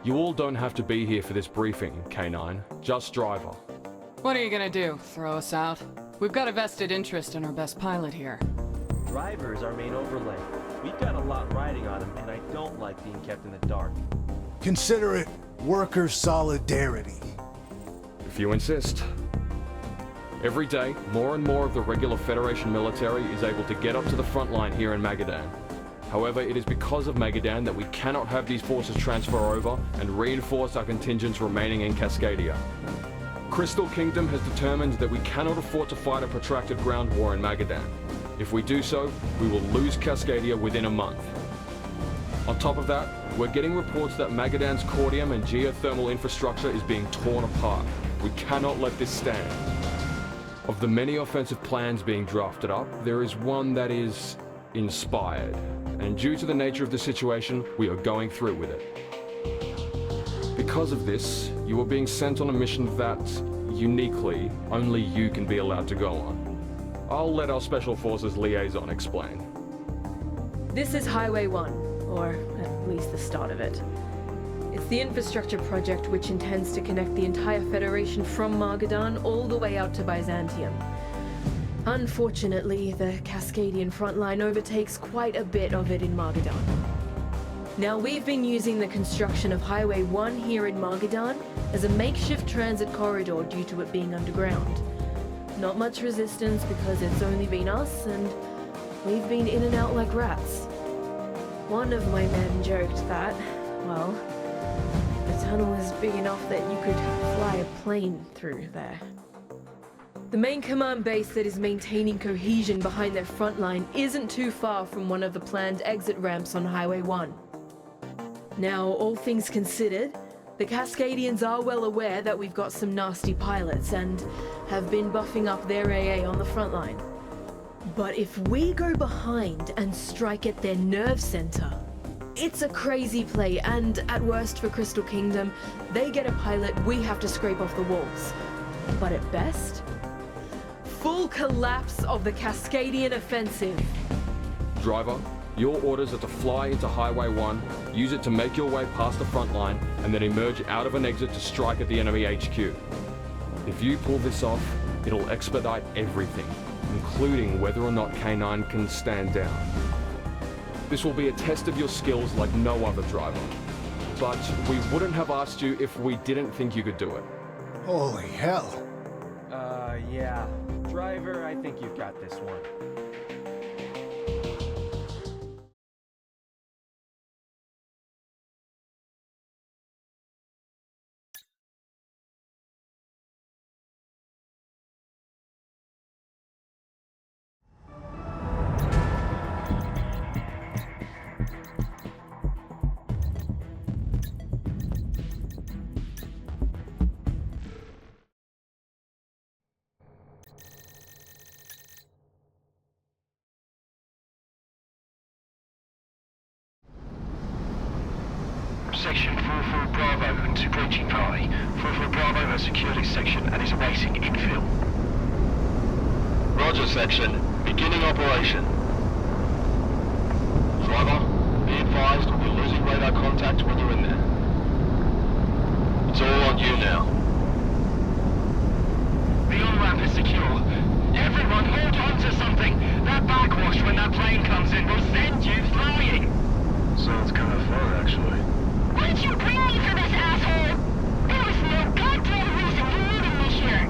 You all don't have to be here for this briefing, K9. Just Driver. What are you gonna do? Throw us out? We've got a vested interest in our best pilot here. Driver's our main overlay. We've got a lot riding on him, and I don't like being kept in the dark. Consider it worker solidarity. If you insist. Every day, more and more of the regular Federation military is able to get up to the front line here in Magadan. However, it is because of Magadan that we cannot have these forces transfer over and reinforce our contingents remaining in Cascadia. Crystal Kingdom has determined that we cannot afford to fight a protracted ground war in Magadan. If we do so, we will lose Cascadia within a month. On top of that, we're getting reports that Magadan's cordium and geothermal infrastructure is being torn apart. We cannot let this stand. Of the many offensive plans being drafted up, there is one that is inspired. And due to the nature of the situation, we are going through with it. Because of this, you are being sent on a mission that, uniquely, only you can be allowed to go on. I'll let our Special Forces liaison explain. This is Highway 1, or at least the start of it. It's the infrastructure project which intends to connect the entire Federation from Magadan all the way out to Byzantium. Unfortunately, the Cascadian Frontline overtakes quite a bit of it in Magadan. Now, we've been using the construction of Highway 1 here in Magadan as a makeshift transit corridor due to it being underground. Not much resistance because it's only been us, and we've been in and out like rats. One of my men joked that, well, the tunnel is big enough that you could fly a plane through there. The main command base that is maintaining cohesion behind their front line isn't too far from one of the planned exit ramps on Highway 1. Now, all things considered, the Cascadians are well aware that we've got some nasty pilots and have been buffing up their AA on the front line. But if we go behind and strike at their nerve center, it's a crazy play, and at worst for Crystal Kingdom, they get a pilot we have to scrape off the walls. But at best, full collapse of the Cascadian offensive. Driver, your orders are to fly into Highway 1, use it to make your way past the front line, and then emerge out of an exit to strike at the enemy HQ. If you pull this off, it'll expedite everything, including whether or not K9 can stand down. This will be a test of your skills like no other, Driver. But we wouldn't have asked you if we didn't think you could do it. Holy hell. Yeah. Driver, I think you've got this one. Section 44 Bravo and to breaching party. 44 Bravo has secured its section and is awaiting infill. Roger, section. Beginning operation. Driver, be advised we're losing radar contact when you're in there. It's all on you now. The on-ramp is secure. Everyone hold on to something! That backwash when that plane comes in will send you flying! Sounds kind of fun, actually. Why'd you bring me for this, asshole? There was no goddamn reason you needed me here.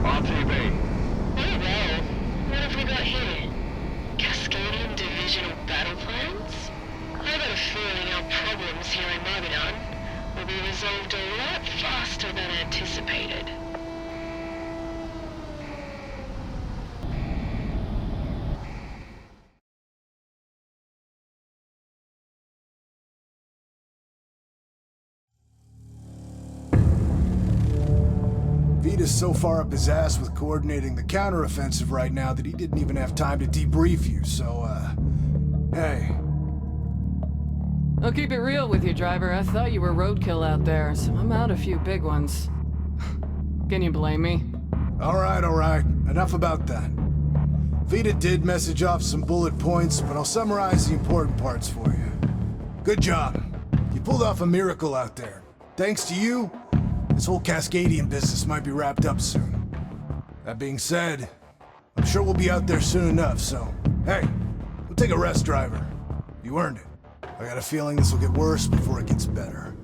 RTV. Oh well, what have we got here? Cascadian Divisional Battle Plans? I got a feeling our problems here in Mogadon will be resolved a lot faster than anticipated. Vita's so far up his ass with coordinating the counteroffensive right now that he didn't even have time to debrief you, so, hey. I'll keep it real with you, driver. I thought you were roadkill out there, so I'm out a few big ones. Can you blame me? Alright. Enough about that. Vita did message off some bullet points, but I'll summarize the important parts for you. Good job. You pulled off a miracle out there. Thanks to you, this whole Cascadian business might be wrapped up soon. That being said, I'm sure we'll be out there soon enough, so, hey, go take a rest, driver. You earned it. I got a feeling this will get worse before it gets better.